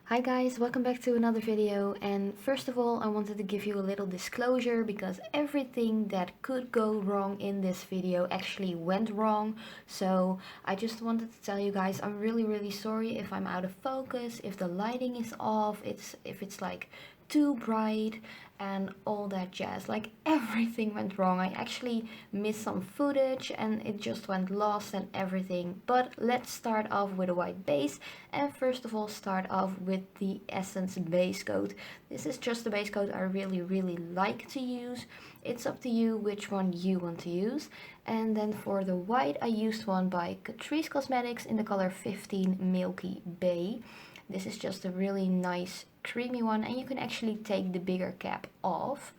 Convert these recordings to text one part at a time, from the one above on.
Hi guys, welcome back to another video, and first of all I wanted to give you a little disclosure because everything that could go wrong in this video actually went wrong. So I just wanted to tell you guys I'm really sorry if I'm out of focus, if the lighting is off, if it's like too bright and all that jazz. Like everything went wrong. I actually missed some footage and it just went lost and everything. But let's start off with a white base, and first of all start off with the Essence base coat. This is just the base coat I really like to use. It's up to you which one you want to use. And then for the white I used one by Catrice Cosmetics in the color 15 Milky Bay. This is just a really nice creamy one, and you can actually take the bigger cap off.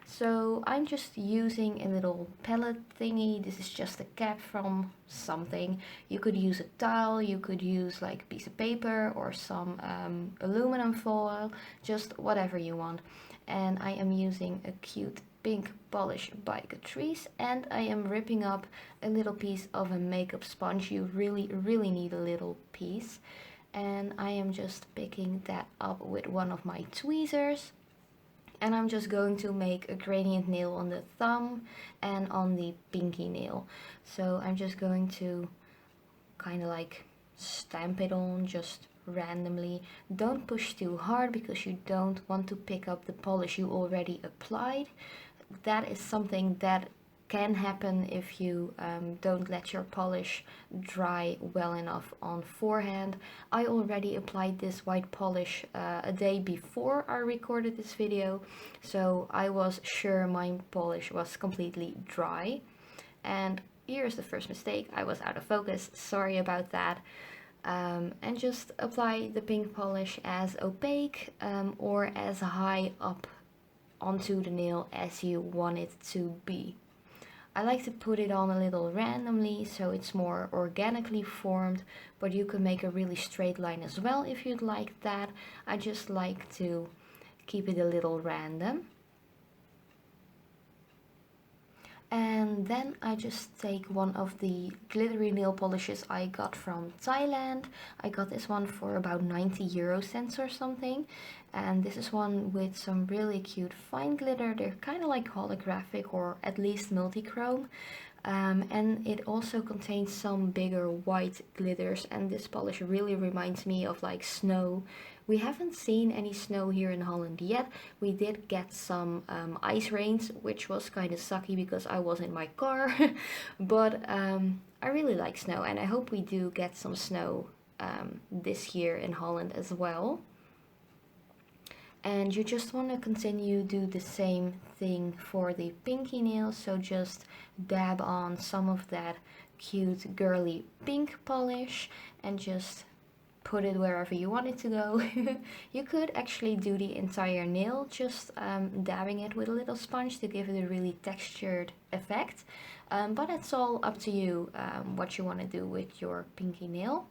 So I'm just using a little palette thingy. This is just a cap from something. You could use a tile, you could use like a piece of paper or some aluminum foil, just whatever you want. And I am using a cute pink polish by Catrice, and I am ripping up a little piece of a makeup sponge. You really need a little piece. And I am just picking that up with one of my tweezers, and I'm just going to make a gradient nail on the thumb and on the pinky nail. So I'm just going to kind of like stamp it on just randomly. Don't push too hard because you don't want to pick up the polish you already applied. That is something that can happen if you don't let your polish dry well enough on forehand. I already applied this white polish a day before I recorded this video, so I was sure my polish was completely dry. And here's the first mistake. I was out of focus, sorry about that. And just apply the pink polish as opaque or as high up onto the nail as you want it to be. I like to put it on a little randomly so it's more organically formed, but you can make a really straight line as well if you'd like that. I just like to keep it a little random. And then I just take one of the glittery nail polishes I got from Thailand. I got this one for about 90 euro cents or something. And this is one with some really cute fine glitter. They're kind of like holographic or at least multi-chrome. And it also contains some bigger white glitters, and this polish really reminds me of like snow. We haven't seen any snow here in Holland yet. We did get some ice rains, which was kind of sucky because I was in my car. But I really like snow, and I hope we do get some snow this year in Holland as well. And you just want to continue do the same thing for the pinky nail, so just dab on some of that cute girly pink polish and just put it wherever you want it to go. You could actually do the entire nail just dabbing it with a little sponge to give it a really textured effect, but it's all up to you what you want to do with your pinky nail.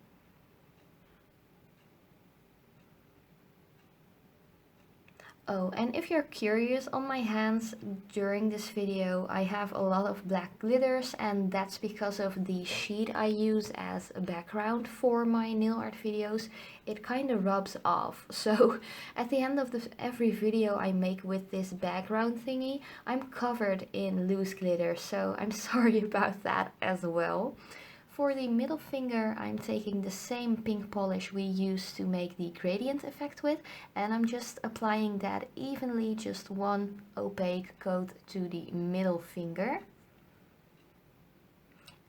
Oh, and if you're curious on my hands, during this video I have a lot of black glitters, and that's because of the sheet I use as a background for my nail art videos. It kind of rubs off, so at the end of every video I make with this background thingy, I'm covered in loose glitter, so I'm sorry about that as well. For the middle finger, I'm taking the same pink polish we used to make the gradient effect with, and I'm just applying that evenly, just one opaque coat to the middle finger.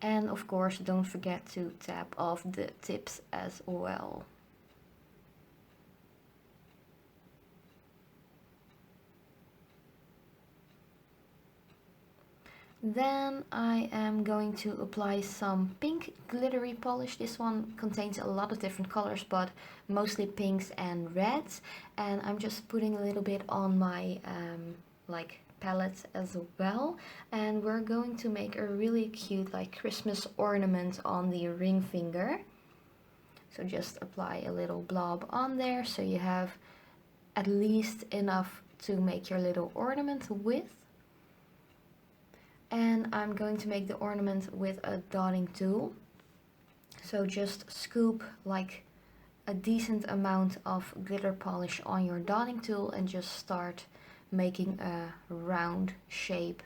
And of course, don't forget to tap off the tips as well. Then I am going to apply some pink glittery polish. This one contains a lot of different colors, but mostly pinks and reds. And I'm just putting a little bit on my like palette as well. And we're going to make a really cute like Christmas ornament on the ring finger. So just apply a little blob on there so you have at least enough to make your little ornament with. And I'm going to make the ornament with a dotting tool. So just scoop like a decent amount of glitter polish on your dotting tool and just start making a round shape,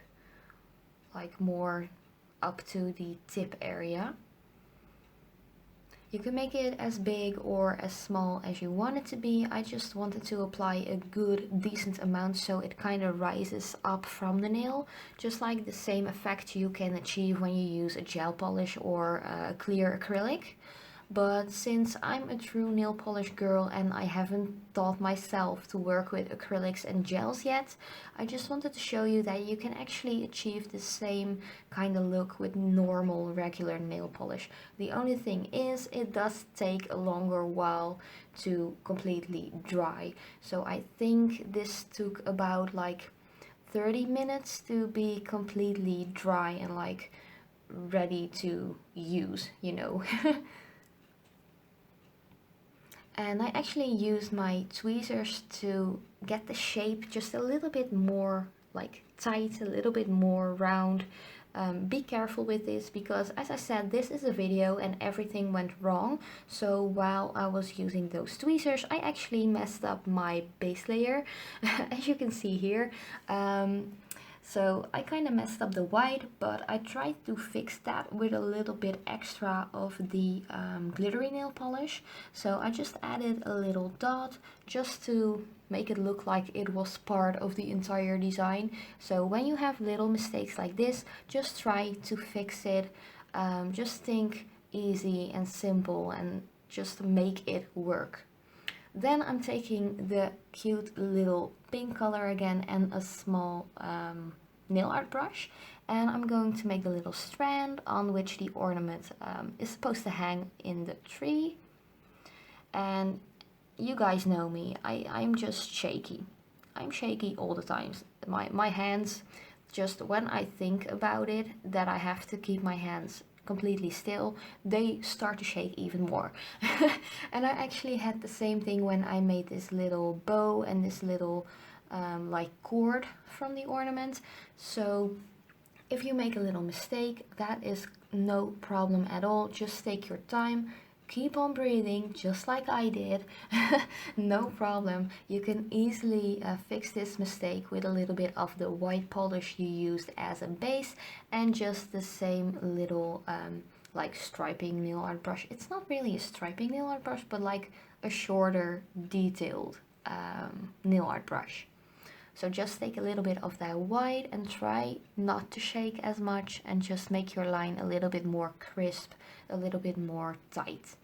like more up to the tip area. You can make it as big or as small as you want it to be. I just wanted to apply a good, decent amount so it kind of rises up from the nail, just like the same effect you can achieve when you use a gel polish or a clear acrylic. But since I'm a true nail polish girl and I haven't taught myself to work with acrylics and gels yet, I just wanted to show you that you can actually achieve the same kind of look with normal regular nail polish. The only thing is it does take a longer while to completely dry. So I think this took about like 30 minutes to be completely dry and like ready to use, you know. And I actually used my tweezers to get the shape just a little bit more like tight, a little bit more round. Be careful with this because, as I said, this is a video and everything went wrong. So while I was using those tweezers, I actually messed up my base layer, as you can see here. So I kind of messed up the white, but I tried to fix that with a little bit extra of the glittery nail polish. So I just added a little dot just to make it look like it was part of the entire design. So when you have little mistakes like this, just try to fix it. Just think easy and simple and just make it work. Then I'm taking the cute little pink color again and a small nail art brush, and I'm going to make the little strand on which the ornament is supposed to hang in the tree. And you guys know me, I'm just shaky. I'm shaky all the time. My hands, just when I think about it, that I have to keep my hands completely still, they start to shake even more. And I actually had the same thing when I made this little bow and this little like cord from the ornament. So if you make a little mistake, that is no problem at all. Just take your time, keep on breathing just like I did. No problem. You can easily fix this mistake with a little bit of the white polish you used as a base and just the same little like striping nail art brush. It's not really a striping nail art brush, but like a shorter detailed nail art brush. So just take a little bit of that white and try not to shake as much and just make your line a little bit more crisp, a little bit more tight.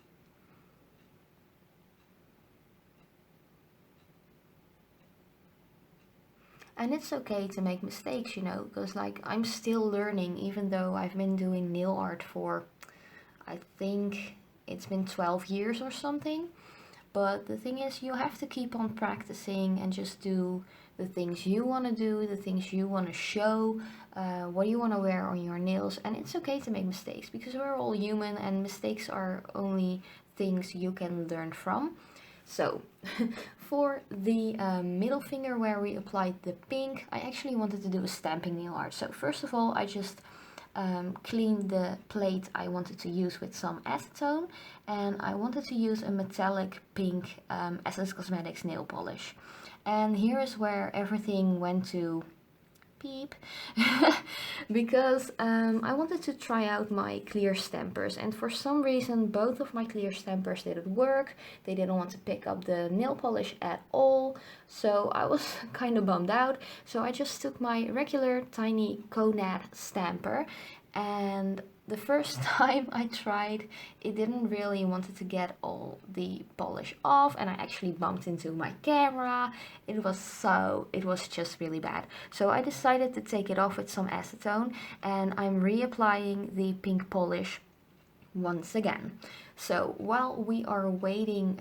And it's okay to make mistakes, you know, because like I'm still learning, even though I've been doing nail art for, I think it's been 12 years or something. But the thing is, you have to keep on practicing and just do the things you want to do, the things you want to show, what you want to wear on your nails. And it's okay to make mistakes because we're all human and mistakes are only things you can learn from. So for the middle finger where we applied the pink, I actually wanted to do a stamping nail art. So first of all, I just cleaned the plate I wanted to use with some acetone, and I wanted to use a metallic pink Essence Cosmetics nail polish. And here is where everything went to beep because I wanted to try out my clear stampers, and for some reason both of my clear stampers didn't work. They didn't want to pick up the nail polish at all, so I was kind of bummed out. So I just took my regular tiny Conad stamper, and the first time I tried, it didn't really wanted to get all the polish off, and I actually bumped into my camera. It was just really bad. So I decided to take it off with some acetone, and I'm reapplying the pink polish once again. So while we are waiting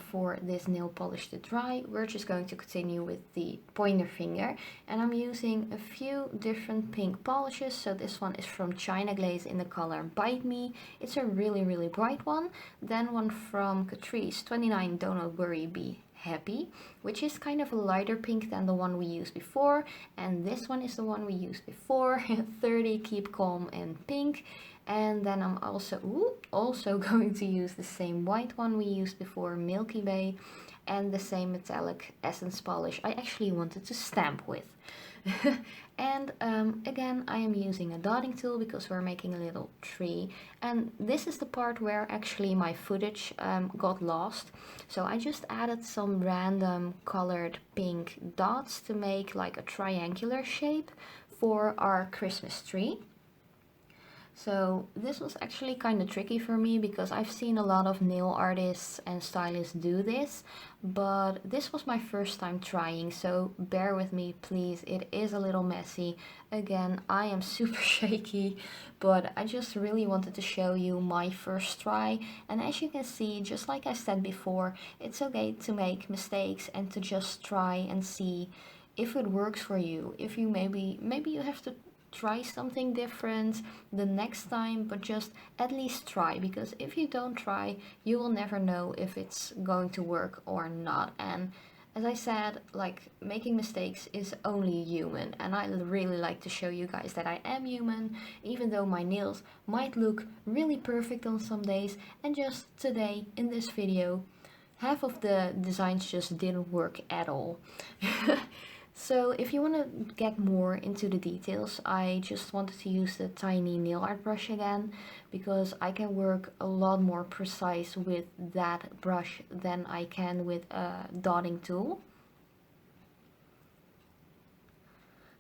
for this nail polish to dry, we're just going to continue with the pointer finger, and I'm using a few different pink polishes. So this one is from China Glaze in the color Bite Me. It's a really bright one. Then one from Catrice 29 Don't Worry Be Happy, which is kind of a lighter pink than the one we used before, and this one is the one we used before 30 Keep Calm and Pink. And then I'm also going to use the same white one we used before, Milky Way, and the same metallic essence polish I actually wanted to stamp with. And again, I am using a dotting tool because we're making a little tree, and this is the part where actually my footage got lost. So I just added some random colored pink dots to make like a triangular shape for our Christmas tree. So this was actually kind of tricky for me because I've seen a lot of nail artists and stylists do this, but this was my first time trying, so bear with me please. It is a little messy. Again, I am super shaky, but I just really wanted to show you my first try. And as you can see, just like I said before, it's okay to make mistakes and to just try and see if it works for you. If you maybe you have to try something different the next time, but just at least try, because if you don't try, you will never know if it's going to work or not. And as I said, like, making mistakes is only human, and I really like to show you guys that I am human, even though my nails might look really perfect on some days. And just today in this video, half of the designs just didn't work at all. So if you want to get more into the details, I just wanted to use the tiny nail art brush again, because I can work a lot more precise with that brush than I can with a dotting tool.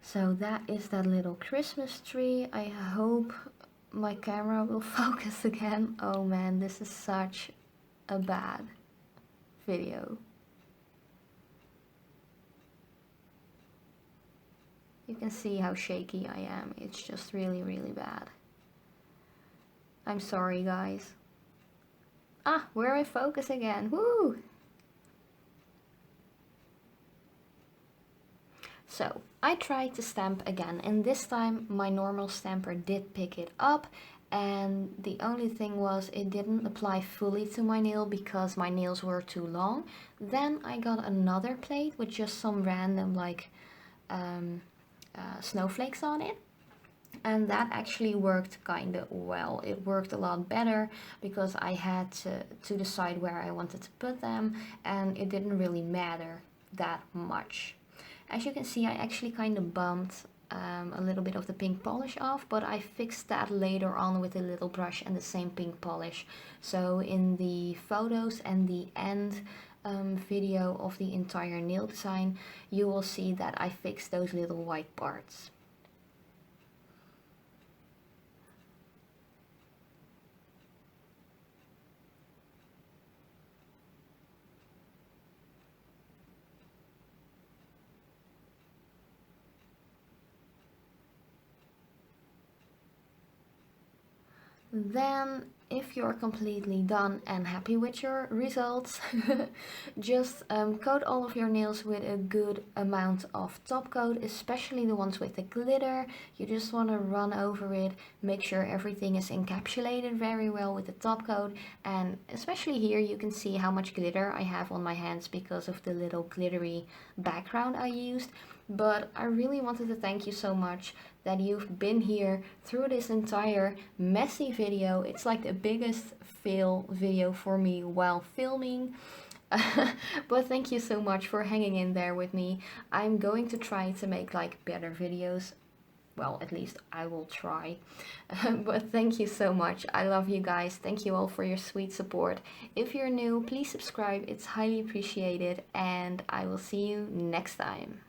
So that is that little Christmas tree. I hope my camera will focus again. Oh man, this is such a bad video. You can see how shaky I am. It's just really, really bad. I'm sorry, guys. Ah, we're in focus again. Woo! So, I tried to stamp again, and this time my normal stamper did pick it up, and the only thing was it didn't apply fully to my nail because my nails were too long. Then I got another plate with just some random like snowflakes on it, and that actually worked kind of well. It worked a lot better because I had to decide where I wanted to put them, and it didn't really matter that much. As you can see, I actually kind of bumped a little bit of the pink polish off, but I fixed that later on with a little brush and the same pink polish. So in the photos and the end video of the entire nail design, you will see that I fixed those little white parts. Then, if you're completely done and happy with your results, just coat all of your nails with a good amount of top coat, especially the ones with the glitter. You just want to run over it, make sure everything is encapsulated very well with the top coat. And especially here you can see how much glitter I have on my hands because of the little glittery background I used. But I really wanted to thank you so much that you've been here through this entire messy video. It's like the biggest fail video for me while filming. But thank you so much for hanging in there with me. I'm going to try to make like better videos. Well, at least I will try. But thank you so much. I love you guys. Thank you all for your sweet support. If you're new, please subscribe. It's highly appreciated, and I will see you next time.